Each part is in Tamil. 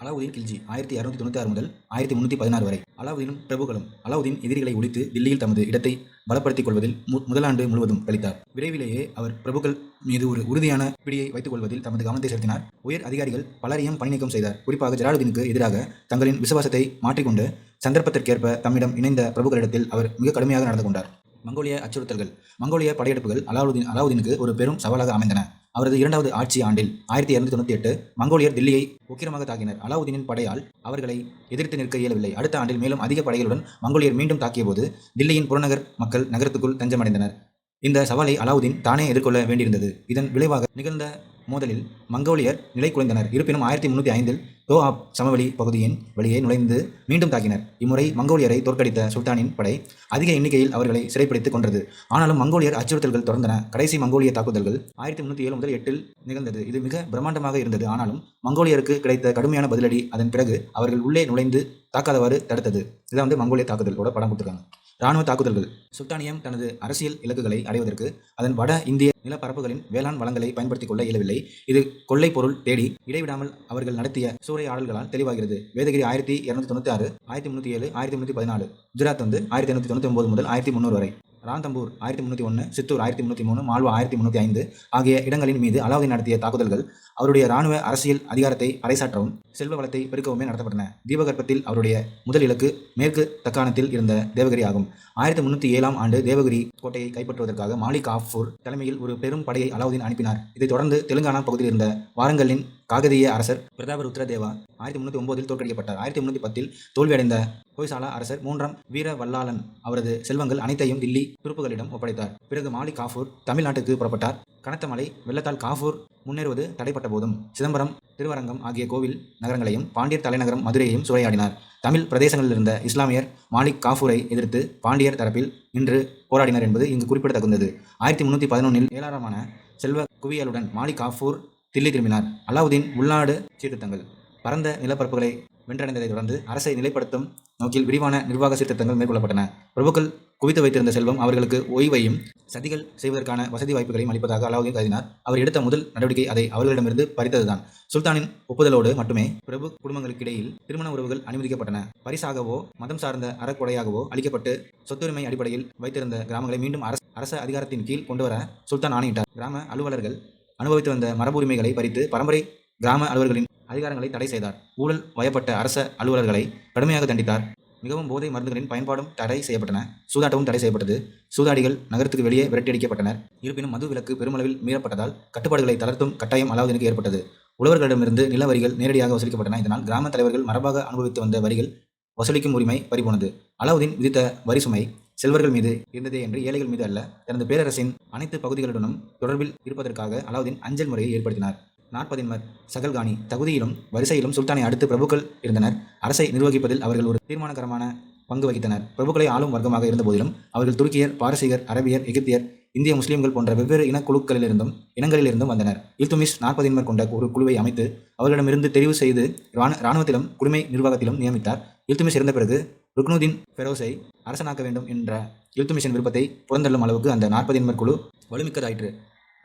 அலாவுதீன் கில்ஜி 1696 முதல் 1316 வரை. அலாவுதீனும் பிரபுக்களும் அலாவுதீன் எதிரிகளை ஒழித்து தில்லியில் தமது இடத்தை பலப்படுத்திக் கொள்வதில் முதலாண்டு முழுவதும் கழித்தார். விரைவிலேயே அவர் பிரபுக்கள் மீது ஒரு உறுதியான பிடியை வைத்துக் கொள்வதில் தமது கவனத்தை செலுத்தினார். உயர் அதிகாரிகள் பலரையும் பணி நீக்கம் செய்தார். குறிப்பாக ஜலாலுதீனுக்கு எதிராக தங்களின் விசுவாசத்தை மாற்றிக்கொண்டு சந்தர்ப்பத்திற்கேற்ப தம்மிடம் இணைந்த பிரபுக்களிடத்தில் அவர் மிக கடுமையாக நடந்து கொண்டார். மங்கோலிய அச்சுறுத்தல்கள். மங்கோலிய படையெடுப்புகள் அலாவுதீனுக்கு ஒரு பெரும் சவாலாக அமைந்தன. அவரது இரண்டாவது ஆட்சி ஆண்டில் 1298 மங்கோலியர் தில்லியை உக்கிரமாக தாக்கினர். அலாவுதீனின் படையால் அவர்களை எதிர்த்து நிற்க இயலவில்லை. அடுத்த ஆண்டில் மேலும் அதிக படைகளுடன் மங்கோலியர் மீண்டும் தாக்கியபோது தில்லியின் புறநகர் மக்கள் நகரத்துக்குள் தஞ்சமடைந்தனர். இந்த சவாலை அலாவுதீன் தானே எதிர்கொள்ள வேண்டியிருந்தது. இதன் விளைவாக நிகழ்ந்த மோதலில் மங்கோலியர் நிலை குலைந்தனர். இருப்பினும் 1305 தோஆப் சமவெளி பகுதியின் வழியே நுழைந்து மீண்டும் தாக்கினர். இம்முறை மங்கோலியரை தோற்கடித்த சுல்தானின் படை அதிக எண்ணிக்கையில் அவர்களை சிறைப்பிடித்துக் கொன்றது. ஆனாலும் மங்கோலியர் அச்சுறுத்தல்கள் தொடர்ந்தன. கடைசி மங்கோலிய தாக்குதல்கள் 1307 முதல் 8 நிகழ்ந்தது. இது மிக பிரம்மாண்டமாக இருந்தது. ஆனாலும் மங்கோலியருக்கு கிடைத்த கடுமையான பதிலடி அதன் பிறகு அவர்கள் உள்ளே நுழைந்து தாக்காதவாறு தடுத்தது. இதான் மங்கோலிய தாக்குதலோட படம் கொடுத்துருக்காங்க. இராணுவ தாக்குதல்கள். சுல்தானியம் தனது அரசியல் இலக்குகளை அடைவதற்கு அதன் வட இந்திய நிலப்பரப்புகளின் வேளாண் வளங்களை பயன்படுத்திக் கொள்ள இயலவில்லை. இது கொள்ளை பொருள் தேடி இடைவிடாமல் அவர்கள் நடத்திய சூறையாடல்களால் தெளிவாகிறது. வேதகிரி 1296, 1307, 1314. குஜராத் 1899 முதல் 1300 வரை. ராந்தம்பூர் 1301, சித்தூர் 1303, மால்வா 1305 ஆகிய இடங்களின் மீது அலாவுதீன் நடத்திய தாக்குதல்கள் அவருடைய இராணுவ அரசியல் அதிகாரத்தை பறைசாற்றவும் செல்வ வளத்தை பெருக்கவுமே நடத்தப்பட்டன. தீபகற்பத்தில் அவருடைய முதல் இலக்கு மேற்கு தக்காணத்தில் இருந்த தேவகிரி ஆகும். 1307 ஆண்டு தேவகிரி கோட்டையை கைப்பற்றுவதற்காக மாலிக் காஃபூர் தலைமையில் ஒரு பெரும் படையை அலாவுதீன் அனுப்பினார். இதைத் தொடர்ந்து தெலுங்கானா பகுதியில் இருந்த வாரங்கலின் காகதிய அரசர் பிரதாபருத்ரதேவா 1309 தோற்கடிக்கப்பட்டார். 1310 தோல்வியடைந்த ஹொய்சாலா அரசர் 3ஆம் வீரவல்லாளன் அவரது செல்வங்கள் அனைத்தையும் தில்லி துருப்புகளிடம் ஒப்படைத்தார். பிறகு மாலிக் காஃபூர் தமிழ்நாட்டுக்கு புறப்பட்டார். கனத்த மழை வெள்ளத்தால் காஃபூர் முன்னேறுவது தடைப்பட்ட போதும் சிதம்பரம், திருவரங்கம் ஆகிய கோவில் நகரங்களையும் பாண்டியர் தலைநகரம் மதுரையையும் சூறையாடினார். தமிழ் பிரதேசங்களில் இருந்த இஸ்லாமியர் மாலிக் காஃபூரை எதிர்த்து பாண்டியர் தரப்பில் நின்று போராடினர் என்பது இங்கு குறிப்பிடத்தகுந்தது. 1311 ஏராளமான செல்வ குவியலுடன் மாலிக் காஃபூர் தில்லி திரும்பினார். அலாவுதீன் உள்நாடு சீர்திருத்தங்கள். பரந்த நிலப்பரப்புகளை வென்றடைந்ததை தொடர்ந்து அரசை நிலைப்படுத்தும் நோக்கில் விரிவான நிர்வாக சீர்திருத்தங்கள் மேற்கொள்ளப்பட்டன. பிரபுக்கள் குவித்து வைத்திருந்த செல்வம் அவர்களுக்கு ஓய்வையும் சதிகள் செய்வதற்கான வசதி வாய்ப்புகளையும் அளிப்பதாக அலாவுதீன் கருதினார். அவர் எடுத்த முதல் நடவடிக்கை அதை அவர்களிடமிருந்து பறித்ததுதான். சுல்தானின் ஒப்புதலோடு மட்டுமே பிரபு குடும்பங்களுக்கிடையில் திருமண உறவுகள் அனுமதிக்கப்பட்டன. பரிசாகவோ மதம் சார்ந்த அறக்கொடையாகவோ அளிக்கப்பட்டு சொத்துரிமை அடிப்படையில் வைத்திருந்த கிராமங்களை மீண்டும் அரச அதிகாரத்தின் கீழ் கொண்டுவர சுல்தான் ஆணையிட்டார். கிராம அலுவலர்கள் அனுபவித்து வந்த மரபு உரிமைகளை பறித்து பரம்பரை கிராம அலுவலர்களின் அதிகாரங்களை தடை செய்தார். ஊழல் வயப்பட்ட அரச அலுவலர்களை கடுமையாக தண்டித்தார். மிகவும் போதை மருந்துகளின் பயன்பாடும் தடை செய்யப்பட்டன. சூதாட்டமும் தடை செய்யப்பட்டது. சூதாடிகள் நகரத்துக்கு வெளியே விரட்டியடிக்கப்பட்டனர். இருப்பினும் மது விலக்கு பெருமளவில் மீறப்பட்டதால் கட்டுப்பாடுகளை தளர்த்தும் கட்டாயம் அலாவுதீனுக்கு ஏற்பட்டது. உழவர்களிடமிருந்து நில வரிகள் நேரடியாக வசூலிக்கப்பட்டன. இதனால் கிராம தலைவர்கள் மரபாக அனுபவித்து வந்த வரிகள் வசூலிக்கும் உரிமை பறிபோனது. அலாவுதீன் விதித்த வரி சுமை செல்வர்கள் மீது இருந்ததே என்று ஏழைகள் மீது அல்ல. தனது பேரரசின் அனைத்து பகுதிகளுடனும் தொடர்பில் இருப்பதற்காக அலாவுதீன் அஞ்சல் முறையை ஏற்படுத்தினார். நாற்பதின்மர் சகல்கானி தகுதியிலும் வரிசையிலும் சுல்தானை அடுத்து பிரபுக்கள் இருந்தனர். அரசை நிர்வகிப்பதில் அவர்கள் ஒரு தீர்மானகரமான பங்கு வகித்தனர். பிரபுக்களை ஆளும் வர்க்கமாக இருந்த போதிலும் அவர்கள் துருக்கியர், பாரசீகர், அரபியர், எகிப்தியர், இந்திய முஸ்லீம்கள் போன்ற வெவ்வேறு இனக்குழுக்களிலிருந்தும் இனங்களிலிருந்தும் வந்தனர். இல்துமிஷ் 40 கொண்ட ஒரு குழுவை அமைத்து அவர்களிடமிருந்து தெரிவு செய்து இராணுவத்திலும் குடிமை நிர்வாகத்திலும் நியமித்தார். இல்துமிஷ் இறந்த பிறகு ருக்னுதீன் ஃபெரோஸை அரசனாக்க வேண்டும் என்ற இல்துமிஷின் விருப்பத்தை புறந்தள்ளும் அளவுக்கு அந்த 40 குழு வலுமிக்கதாயிற்று.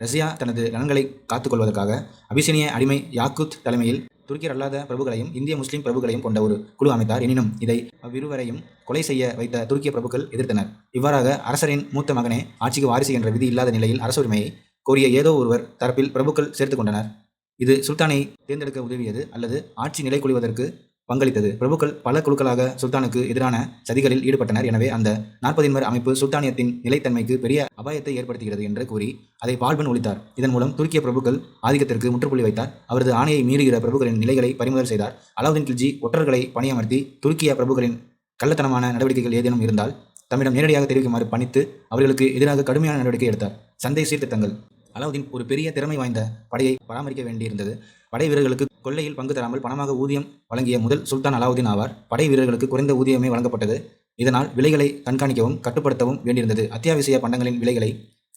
ரஷ்யா தனது நலன்களை காத்துக்கொள்வதற்காக அபிசினிய அடிமை யாக்கூத் தலைமையில் துருக்கியர் அல்லாத பிரபுக்களையும் இந்திய முஸ்லீம் பிரபுக்களையும் கொண்ட ஒரு குழு அமைத்தார். எனினும் இதை அவ்விருவரையும் கொலை செய்ய வைத்த துருக்கிய பிரபுக்கள் எதிர்த்தனர். இவ்வாறாக அரசரின் மூத்த மகனே ஆட்சிக்கு வாரிசு என்ற விதி இல்லாத நிலையில் அரசு உரிமையை கோரிய ஏதோ ஒருவர் தரப்பில் பிரபுக்கள் சேர்த்து கொண்டனர். இது சுல்தானை தேர்ந்தெடுக்க உதவியது அல்லது ஆட்சி நிலை குலைவதற்கு பங்களித்தது. பிரபுக்கள் பல குழுக்களாக சுல்தானுக்கு எதிரான சதிகளில் ஈடுபட்டனர். எனவே அந்த 40 அமைப்பு சுல்தானியத்தின் நிலைத்தன்மைக்கு பெரிய அபாயத்தை ஏற்படுத்துகிறது என்று கூறி அதை பால்பன் ஒழித்தார். இதன் மூலம் துருக்கிய பிரபுக்கள் ஆதிக்கத்திற்கு முற்றுப்புள்ளி வைத்தார். அவரது ஆணையை மீறுகிற பிரபுக்களின் நிலைகளை பறிமுதல் செய்தார். அலாவுதீன் கில்ஜி ஒற்றர்களை பணியமர்த்தி துருக்கிய பிரபுக்களின் கள்ளத்தனமான நடவடிக்கைகள் ஏதேனும் இருந்தால் தம்மிடம் நேரடியாக தெரிவிக்குமாறு பணித்து அவர்களுக்கு எதிராக கடுமையான நடவடிக்கை எடுத்தார். சந்தை சீர்திருத்தங்கள். அலாவுதீன் ஒரு பெரிய திறமை வாய்ந்த படையை பராமரிக்க வேண்டியிருந்தது. படை வீரர்களுக்கு கொள்ளையில் பங்கு தராமல் பணமாக ஊதியம் வழங்கிய முதல் சுல்தான் அலாவுதீன் ஆவார். படை வீரர்களுக்கு குறைந்த ஊதியமே வழங்கப்பட்டது. இதனால் விலைகளை கண்காணிக்கவும் கட்டுப்படுத்தவும் வேண்டியிருந்தது. அத்தியாவசிய பண்டங்களின் விலைகளை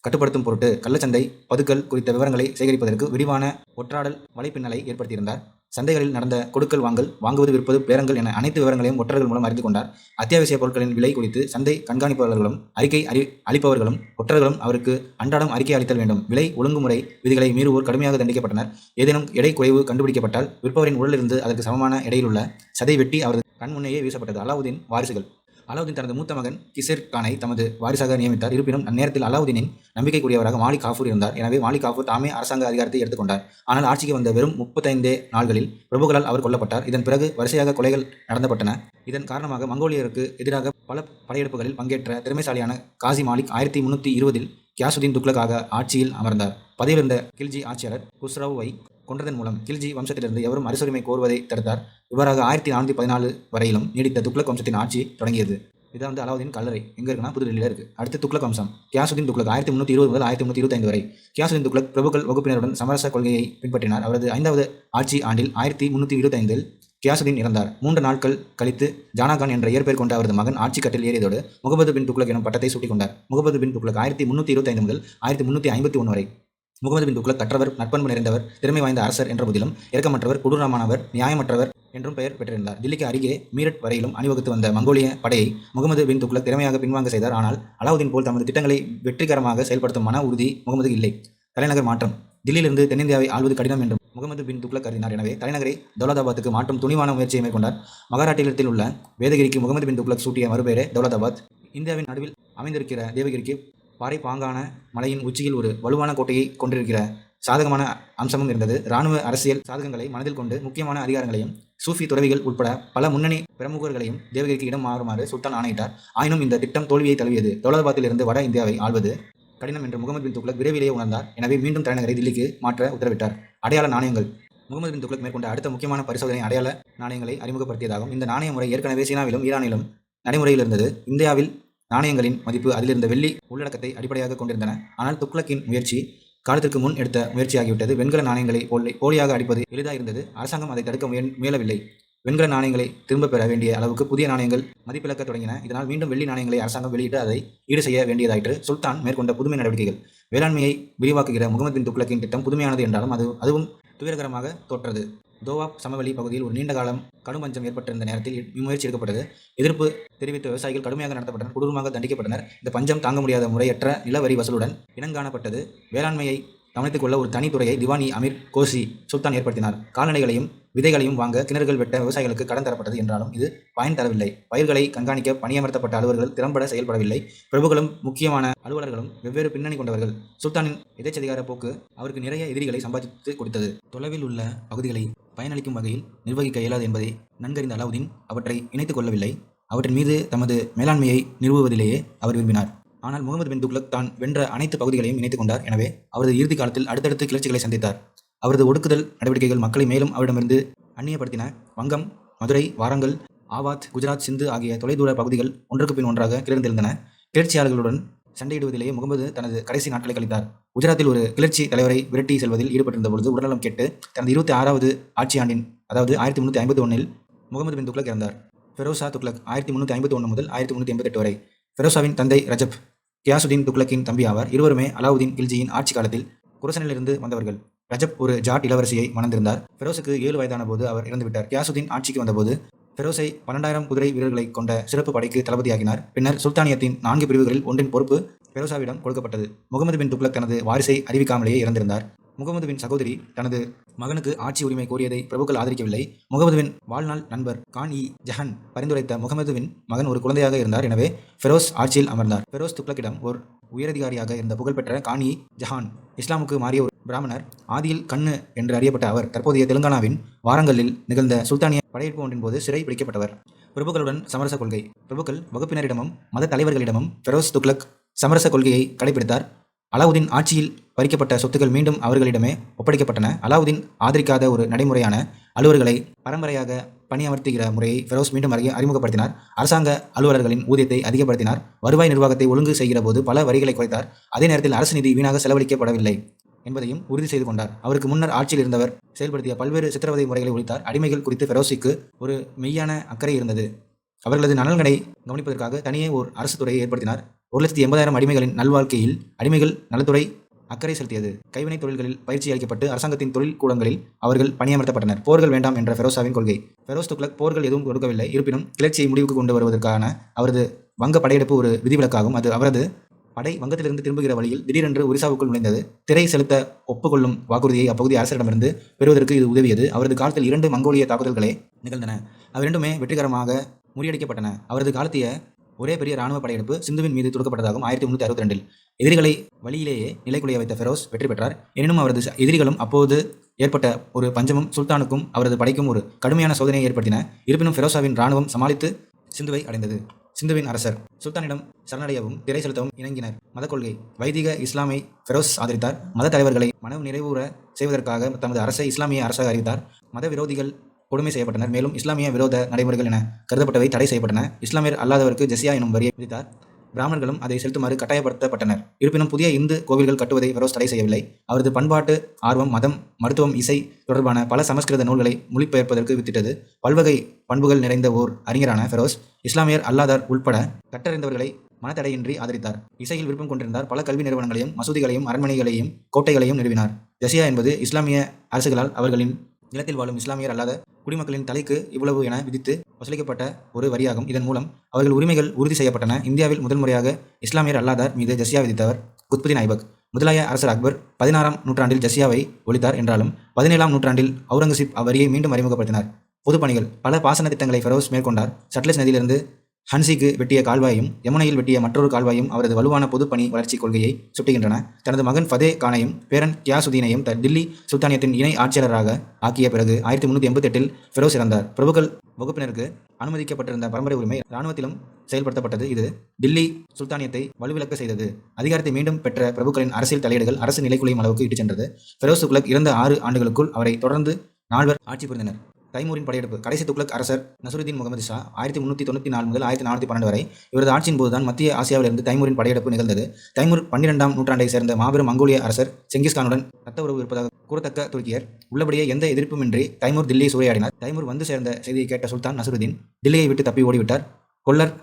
கட்டுப்படுத்தும் பொருட்டு கள்ளச்சந்தை, பதுக்கல் குறித்த விவரங்களை சேகரிப்பதற்கு விரிவான ஒற்றாடல் வலைப்பின்னலை ஏற்படுத்தியிருந்தார். சந்தைகளில் நடந்த கொடுக்கல் வாங்கல், வாங்குவது விற்பது, பேரங்கள் என அனைத்து விவரங்களையும் ஒற்றர்கள் மூலம் அறிந்து கொண்டார். அத்தியாவசிய பொருட்களின் விலை குறித்து சந்தை கண்காணிப்பாளர்களும் அறிக்கை அளிப்பவர்களும் ஒற்றர்களும் அவருக்கு அன்றாடம் அறிக்கை அளித்தல் வேண்டும். விலை ஒழுங்குமுறை விதிகளை மீறுவோர் கடுமையாக தண்டிக்கப்பட்டனர். ஏதேனும் எடை குறைவு கண்டுபிடிக்கப்பட்டால் விற்பவரின் உடலிலிருந்து அதற்கு சமமான எடையிலுள்ள சதை வெட்டி அவரது கண் முன்னேயே வீசப்பட்டது. அலாவுதீன் வாரிசுகள். அலாவுதீன் தனது மூத்த மகன் கிசர் கானை தமது வாரிசாக நியமித்தார். இருப்பினும் அந்நேரத்தில் அலாவுதீனின் நம்பிக்கைக்குரியவராக மாலிக் காஃபூர் இருந்தார். எனவே மாலிக் காஃபூர் தாமே அரசாங்க அதிகாரத்தை எடுத்துக்கொண்டார். ஆனால் ஆட்சிக்கு வந்த வெறும் 35 நாள்களில் பிரபுக்களால் அவர் கொல்லப்பட்டார். இதன் பிறகு வரிசையாக கொலைகள் நடந்தப்பட்டன. இதன் காரணமாக மங்கோலியருக்கு எதிராக பல படையெடுப்புகளில் பங்கேற்ற திறமைசாலியான காசி மாலிக் 1320 கியாசுதீன் துக்ளக்காக ஆட்சியில் அமர்ந்தார். பதவியிருந்த கில்ஜி ஆட்சியாளர் குஸ்ரவை கொன்றதன் மூலம் கில்ஜி வம்சத்திலிருந்து எவரும் அரசுரிமை கோருவதை தடுத்தார். இவ்வாறாக 1414 வரையிலும் நீடித்த துக்ளக் வம்சத்தின் ஆட்சி தொடங்கியது. இதான் அலாவுதீன் கல்லறை எங்கே இருக்குன்னா புதுடெல்லியில் இருக்குது. அடுத்து துக்ளக் வம்சம். கியாசுதீன் துக்ளக் 1320 முதல் 1325 வரை. கியாசுதீன் துக்ளக் பிரபுக்கள் வகுப்பினருடன் சமரச கொள்கையை பின்பற்றினார். அவரது 5வது ஆட்சி ஆண்டில் 1325 கியாசுதீன் இறந்தார். 3 நாட்கள் கழித்து ஜானாகான் என்ற இயற்பெயர் கொண்ட அவரது மகன் ஆட்சி கட்டில் ஏறியதோடு முகமது பின் துக்ளக் எனும் பட்டத்தை சூட்டிக் கொண்டார். முகமது பின் துக்ளக் 1325 முதல் 1351 வரை. முகமது பின் துக்ளக் கற்றவர், நற்பண்பு நிறைந்தவர், திறமை வாய்ந்த அரசர் என்ற போதிலும் இரக்கமற்றவர், கொடூரமானவர், நியாயமற்றவர் என்றும் பெயர் பெற்றிருந்தார். தில்லிக்கு அருகே மீரட் வரையிலும் அணிவகுத்து வந்த மங்கோலிய படையை முகமது பின் துக்ளக் திறமையாக பின்வாங்க செய்தார். ஆனால் அலாவுதீன் போல் தமது திட்டங்களை வெற்றிகரமாக செயல்படுத்தும் மன உறுதி முகமதுக்கு இல்லை. தலைநகர் மாற்றம். தில்லியிலிருந்து தென்னிந்தியாவை ஆள்வது கடினம் என்று முகமது பின் துக்ளக் கருதினார். எனவே தலைநகரை தௌலதாபாத்துக்கு மாற்றும் துணிவான முயற்சியை மேற்கொண்டார். மகாராட்டியத்தில் உள்ள வேதகிரிக்கு முகமது பின் துக்ளக் சூட்டிய மறுபெயரே தௌலதாபாத். இந்தியாவின் நடுவில் அமைந்திருக்கிற தேவகிரிக்கு பாறை பாங்கான மலையின் உச்சியில் ஒரு வலுவான கோட்டையை கொண்டிருக்கிற சாதகமான அம்சமும் இருந்தது. இராணுவ அரசியல் சாதகங்களை மனதில் கொண்டு முக்கியமான அதிகாரங்களையும் சூஃபி துறவிகள் உட்பட பல முன்னணி பிரமுகர்களையும் தேவகிரிக்கு இடம் மாறுமாறு சுல்தான் ஆணையிட்டார். ஆயினும் இந்த திட்டம் தோல்வியை தழுவியது. தௌலதாபாத்தில் இருந்து வட இந்தியாவை ஆள்வது கடினம் என்று முகமது பின் துக்ளக் விரைவிலேயே உணர்ந்தார். எனவே மீண்டும் தலைநகரை தில்லிக்கு மாற்ற உத்தரவிட்டார். அடையாள நாணயங்கள். முகமது பின் துக்ளக் மேற்கொண்ட அடுத்த முக்கியமான பரிசோதனை அடையாள நாணயங்களை அறிமுகப்படுத்தியதாகும். இந்த நாணய முறை ஏற்கனவே சீனாவிலும் ஈரானிலும் நடைமுறையில் இருந்தது. இந்தியாவில் நாணயங்களின் மதிப்பு அதிலிருந்த வெள்ளி உள்ளடக்கத்தை அடிப்படையாக கொண்டிருந்தன. ஆனால் துக்ளக்கின் முயற்சி காலத்திற்கு முன் எடுத்த முயற்சியாகிவிட்டது. வெண்கல நாணயங்களை போலியாக அடிப்பது எளிதாக இருந்தது. அரசாங்கம் அதை தடுக்க முயலவில்லை. வெண்கல நாணயங்களை திரும்ப பெற வேண்டிய அளவுக்கு புதிய நாணயங்கள் மதிப்பிழக்க தொடங்கின. இதனால் மீண்டும் வெள்ளி நாணயங்களை அரசாங்கம் வெளியிட்டு அதை ஈடு செய்ய வேண்டியதாயிற்று. சுல்தான் மேற்கொண்ட புதுமை நடவடிக்கைகள். வேளாண்மையை விரிவாக்குகிற முகமது பின் துக்ளக்கின் திட்டம் புதுமையானது என்றாலும் அதுவும் துயரகரமாக தோற்றது. தோவாப் சமவெளி பகுதியில் ஒரு நீண்ட காலம் கடும் பஞ்சம் ஏற்பட்டிருந்த நேரத்தில் இம்முயற்சி எடுக்கப்பட்டது. எதிர்ப்பு தெரிவித்த விவசாயிகள் கடுமையாக நடத்தப்பட்டனர், கொடூரமாக தண்டிக்கப்பட்டனர். இந்த பஞ்சம் தாங்க முடியாத முறையற்ற நிலவரி வசூலுடன் இனங்காணப்பட்டது. வேளாண்மையை கவனித்துக் கொள்ள ஒரு தனித்துறையை திவானி அமீர் கோசி சுல்தான் ஏற்படுத்தினார். கால்நடைகளையும் விதைகளையும் வாங்க கிணறுகள் வெட்ட விவசாயிகளுக்கு கடன் தரப்பட்டது. என்றாலும் இது பயன் தரவில்லை. பயிர்களை கண்காணிக்க பணியமர்த்தப்பட்ட அலுவலர்கள் திறம்பட செயல்படவில்லை. பிரபுக்களும் முக்கியமான அலுவலர்களும் வெவ்வேறு பின்னணி கொண்டவர்கள். சுல்தானின் எதேச்சதிகார போக்கு அவருக்கு நிறைய எதிரிகளை சம்பாதித்து கொடுத்தது. தொலைவில் உள்ள பகுதிகளை பயனளிக்கும் வகையில் நிர்வகிக்க இயலாது என்பதை நன்கறிந்த அலாவுதீன் அவற்றை இணைத்துக் கொள்ளவில்லை. அவற்றின் மீது தமது மேலாண்மையை நிறுவுவதிலேயே அவர் விரும்பினார். ஆனால் முகமது பின் துக்ளக் தான் வென்ற அனைத்து பகுதிகளையும் இணைத்துக் கொண்டார். எனவே அவரது இறுதி காலத்தில் அடுத்தடுத்து கிளர்ச்சிகளை சந்தித்தார். அவரது ஒடுக்குதல் நடவடிக்கைகள் மக்களை மேலும் அவரிடமிருந்து அந்நியப்படுத்தின. வங்கம், மதுரை, வாரங்கல், ஆவாத், குஜராத், சிந்து ஆகிய தொலைதூர பகுதிகள் ஒன்றுக்கு பின் ஒன்றாக கிளர்ந்திருந்தன. கிளர்ச்சியாளர்களுடன் சண்டையிடுவதிலேயே முகமது தனது கடைசி நாட்களை கழித்தார். குஜராத்தில் ஒரு கிளர்ச்சி தலைவரை விரட்டி செல்வதில் ஈடுபட்டிருந்த பொழுது உடல்நலம் கெட்டு தனது 26வது ஆட்சி ஆண்டின் அதாவது 1351 முகமது பின் துக்ளக் இறந்தார். ஃபெரோசா துக்ளக் 1351 முதல் 1388 வரை. ஃபெரோசாவின் தந்தை ரஜப் கியாசுதீன் துக்ளக்கின் தம்பி ஆவார். இருவருமே அலாவுதீன் கில்ஜியின் ஆட்சி காலத்தில் குரசனிலிருந்து வந்தவர்கள். ரஜப் ஒரு ஜாட் இளவரசியை மணந்திருந்தார். ஃபெரோஸுக்கு 7 வயதான போது அவர் இறந்துவிட்டார். கியாசுதீன் ஆட்சிக்கு வந்தபோது ஃபெரோஸை 12,000 குதிரை வீரர்களை கொண்ட சிறப்பு படைக்கு தளபதியாகினார். பின்னர் சுல்தானியத்தின் 4 பிரிவுகளில் ஒன்றின் பொறுப்பு ஃபெரோசாவிடம் கொடுக்கப்பட்டது. முகமது பின் துக்ளக் தனது வாரிசை அறிவிக்காமலேயே இறந்திருந்தார். முகமது பின் சகோதரி தனது மகனுக்கு ஆட்சி உரிமை கோரியதை பிரபுக்கள் ஆதரிக்கவில்லை. முகமதுவின் வாழ்நாள் நண்பர் கான் இ ஜஹன் பரிந்துரைத்த முகமதுவின் மகன் ஒரு குழந்தையாக இருந்தார். எனவே ஃபெரோஸ் ஆட்சியில் அமர்ந்தார். ஃபெரோஸ் துக்ளக்கிடம் ஒரு உயரதிகாரியாக இருந்த புகழ்பெற்ற கான் இ ஜஹான் இஸ்லாமுக்கு மாறிய ஒரு பிராமணர். ஆதியில் கண்ணு என்று அறியப்பட்ட அவர் தற்போதைய தெலுங்கானாவின் வாரங்கலில் நிகழ்ந்த சுல்தானிய படையெடுப்பு ஒன்றின் போது சிறை பிடிக்கப்பட்டவர். பிரபுக்களுடன் சமரச கொள்கை. பிரபுக்கள் வகுப்பினரிடமும் மத தலைவர்களிடமும் ஃபெரோஸ் துக்ளக் சமரச கொள்கையை கடைபிடித்தார். அலாவுதீன் ஆட்சியில் பறிக்கப்பட்ட சொத்துக்கள் மீண்டும் அவர்களிடமே ஒப்படைக்கப்பட்டன. அலாவுதீன் ஆதரிக்காத ஒரு நடைமுறையான அலுவலர்களை பரம்பரையாக பணியமர்த்துகிற முறையை ஃபெரோஸ் மீண்டும் அறிமுகப்படுத்தினார். அரசாங்க அலுவலர்களின் ஊதியத்தை அதிகப்படுத்தினார். வருவாய் நிர்வாகத்தை ஒழுங்கு செய்கிற போது பல வரிகளை குறைத்தார். அதே நேரத்தில் அரசு நிதி வீணாக செலவழிக்கப்படவில்லை என்பதையும் உறுதி செய்து கொண்டார். அவருக்கு முன்னர் ஆட்சியில் இருந்தவர் செயல்படுத்திய பல்வேறு சித்திரவதை முறைகளை ஒழித்தார். அடிமைகள் குறித்து ஃபெரோஸுக்கு ஒரு மெய்யான அக்கறை இருந்தது. அவர்களது நலன்களை கவனிப்பதற்காக தனியே ஓர் அரசு துறையை ஏற்படுத்தினார். 1,80,000 அடிமைகளின் நல்வாழ்க்கையில் அடிமைகள் நலத்துறை அக்கறை செலுத்தியது. கைவினைத் தொழில்களில் பயிற்சி அளிக்கப்பட்டு அரசாங்கத்தின் தொழில் கூடங்களில் அவர்கள் பணியமர்த்தப்பட்டனர். போர்கள் வேண்டாம் என்ற ஃபெரோஸாவின் கொள்கை. ஃபெரோஸ் துக்ளக் போர்கள் எதுவும் கொடுக்கவில்லை. இருப்பினும் கிளர்ச்சியை முடிவுக்கு கொண்டு வருவதற்கான அவரது வங்க படையெடுப்பு ஒரு விதிவிலக்காகும். அது அவரது படை வங்கத்திலிருந்து திரும்புகிற வழியில் திடீரென்று ஒரிசாவுக்குள் நுழைந்தது. திரை செலுத்த ஒப்புக்கொள்ளும் வாக்குறுதியை அப்பகுதி அரசரிடமிருந்து பெறுவதற்கு இது உதவியது. அவரது காலத்தில் 2 மங்கோலிய தாக்குதல்களே நிகழ்ந்தன. அவை இரண்டுமே வெற்றிகரமாக முறியடிக்கப்பட்டன. அவரது காலத்திய ஒரே பெரிய இராணுவ படையெடுப்பு சிந்துவின் மீது தொடுக்கப்பட்டதாகும். 1362 எதிரிகளை வழியிலேயே நிலைக்குலைய வைத்த ஃபெரோஸ் வெற்றி பெற்றார். எனினும் அவரது எதிரிகளும் அப்போது ஏற்பட்ட ஒரு பஞ்சமும் சுல்தானுக்கும் அவரது படைக்கும் ஒரு கடுமையான சோதனையை ஏற்படுத்தின. இருப்பினும் ஃபெரோஸாவின் இராணுவம் சமாளித்து சிந்துவை அடைந்தது. சிந்துவின் அரசர் சுல்தானிடம் சரணடையவும் திரை செலுத்தவும் இணங்கினர். மத கொள்கை. வைதிக இஸ்லாமை ஃபெரோஸ் ஆதரித்தார். மத தலைவர்களை மன நிறைவுற செய்வதற்காக தமது அரசை இஸ்லாமிய அரசாக அறிவித்தார். மத விரோதிகள் கொடுமை செய்யப்பட்டனர். மேலும் இஸ்லாமிய விரோத நடைமுறைகள் என கருதப்பட்டவை தடை செய்யப்பட்டன. இஸ்லாமியர் அல்லாதவருக்கு ஜெசியா எனும் வரியை விதித்தார். பிராமணர்களும் அதை செலுத்துமாறு கட்டாயப்படுத்தப்பட்டனர். இருப்பினும் புதிய இந்து கோவில்கள் கட்டுவதை ஃபெரோஸ் தடை செய்யவில்லை. அவரது பண்பாட்டு ஆர்வம் மதம், மருத்துவம், இசை தொடர்பான பல சமஸ்கிருத நூல்களை மொழிபெயர்ப்பதற்கு வித்திட்டது. பல்வகை பண்புகள் நிறைந்த ஓர் அறிஞரான ஃபெரோஸ் இஸ்லாமியர் அல்லாதார் உட்பட கற்றறிந்தவர்களை மனத்தடையின்றி ஆதரித்தார். இசையில் விருப்பம் கொண்டிருந்தார். பல கல்வி நிறுவனங்களையும் மசூதிகளையும் அரண்மனைகளையும் கோட்டைகளையும் நிறுவினார். ஜெசியா என்பது இஸ்லாமிய அரசுகளால் அவர்களின் நிலத்தில் வாழும் இஸ்லாமியர் அல்லாத குடிமக்களின் தலைக்கு இவ்வளவு என விதித்து வசூலிக்கப்பட்ட ஒரு வரியாகும். இதன் மூலம் அவர்கள் உரிமைகள் உறுதி செய்யப்பட்டன. இந்தியாவில் முதல் முறையாக இஸ்லாமியர் அல்லாதார் மீது ஜெசியா விதித்தவர் குத்புதீன் ஐபக். முதலாய அரசர் அக்பர் 16ஆம் நூற்றாண்டில் ஜெசியாவை ஒழித்தார் என்றாலும் 17ஆம் நூற்றாண்டில் அவுரங்கசீப் அவ்வரியை மீண்டும் அறிமுகப்படுத்தினார். பொதுப்பணிகள். பல பாசன திட்டங்களை ஃபெரோஸ் மேற்கொண்டார். சட்லஸ் நதியிலிருந்து ஹன்சிக்கு வெட்டிய கால்வாயும் யமுனையில் வெட்டிய மற்றொரு கால்வாயும் அவரது வலுவான பொதுப்பணி வளர்ச்சி கொள்கையை சுட்டுகின்றன. தனது மகன் ஃபதே கானையும் பேரன் கியாசுதீனையும் தில்லி சுல்தானியத்தின் இணை ஆட்சியாளராக ஆக்கிய பிறகு 1388 ஃபெரோஸ் இறந்தார். பிரபுக்கள் வகுப்பினருக்கு அனுமதிக்கப்பட்டிருந்த பரம்பரை உரிமை இராணுவத்திலும் செயல்படுத்தப்பட்டது. இது டில்லி சுல்தானியத்தை வலுவிழக்க செய்தது. அதிகாரத்தை மீண்டும் பெற்ற பிரபுக்களின் அரசியல் தலையீடுகள் அரசு நிலைக்குலையும் அளவுக்கு இட்டுச் சென்றது. ஃபெரோஸ் துக்ளக் இறந்த 6 ஆண்டுகளுக்குள் அவரை தொடர்ந்து 4 ஆட்சி புரிந்தனர். தைமூரின் படையெடுப்பு. கடைசி துக்ளக் அரசர் நசுருதீன் முகமது ஷா 1394 முதல் 1412 வரை இவரது ஆட்சியின் போதுதான் மத்திய ஆசியாவிலிருந்து தைமூரின் படையெடுப்பு நிகழ்ந்தது. தைமூர் 12ஆம் நூற்றாண்டை சேர்ந்த மாபெரும் மங்கோலிய அரசர் செங்கிஸ்கானுடன் ரத்த உறவு இருப்பதாக கூறத்தக்க துருக்கியர். உள்ளபடியே எந்த எதிர்ப்புமின்றி தைமூர் தில்லியை சூறையாடினார். தைமூர் வந்து சேர்ந்த செய்தியை கேட்ட சுல்தான் நசுருதீன் தில்லியை விட்டு தப்பி ஓடிவிட்டார். கொல்லர்,